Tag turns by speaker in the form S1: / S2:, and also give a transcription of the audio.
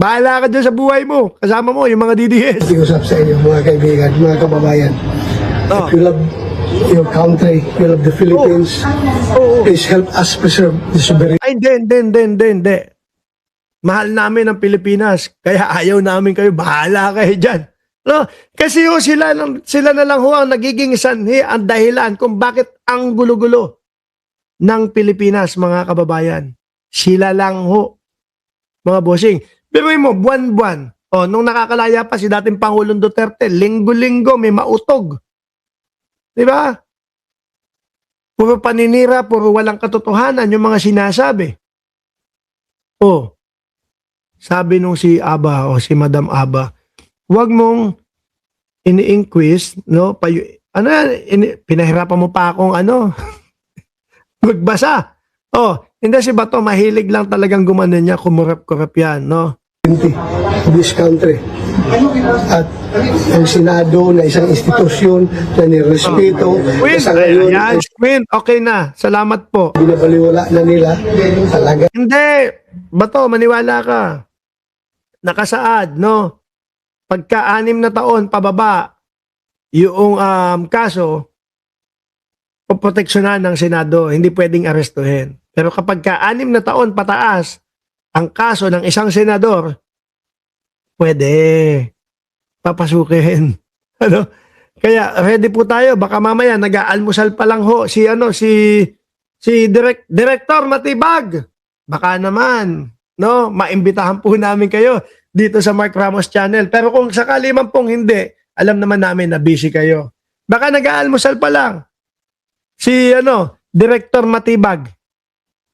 S1: Bahala ka dyan sa buhay mo. Kasama mo yung mga DDS.
S2: Iusap sa inyo, mga kaibigan, mga kababayan.
S1: Oh.
S2: If you love your country, you love the Philippines,
S1: Oo.
S2: please help us preserve the sovereignty.
S1: Ay, hindi. Mahal namin ang Pilipinas. Kaya ayaw namin kayo. Bahala kayo dyan. No? Kasi sila na lang ho ang nagiging sanhi, ang dahilan kung bakit ang gulo-gulo ng Pilipinas, mga kababayan. Sila lang ho, mga bossing. Pero mo, buwan-buwan, nung nakakalaya pa si dating Pangulong Duterte, linggo-linggo may mautog. Di ba? Puro paninira, puro walang katotohanan yung mga sinasabi. Sabi nung si Aba o si Madam Aba, huwag mong ini-inquest, no? Pinahirapan mo pa akong magbasa. Hindi si Bato, mahilig lang talagang gumanon niya, kumurap-kurap yan, no?
S2: This country. At ang Senado na isang institusyon na nirespeto sa ngayon ay
S1: Queen, okay na. Salamat po.
S2: binabaliwala na nila talaga.
S1: Hindi. Bato, maniwala ka. Nakasaad, no? Pagka 6 na taon pababa, yung kaso, poproteksyonan ng Senado, hindi pwedeng arestuhin. Pero kapag ka 6 na taon pataas, ang kaso ng isang senador, pwede papasukin. Kaya ready po tayo. Baka mamaya nag-aalmusal pa lang ho si Director Matibag. Baka naman, no, maimbitahan po namin kayo dito sa Mark Ramos Channel. Pero kung sakali man pong hindi, alam naman namin na busy kayo. Baka nag-aalmusal pa lang si Director Matibag.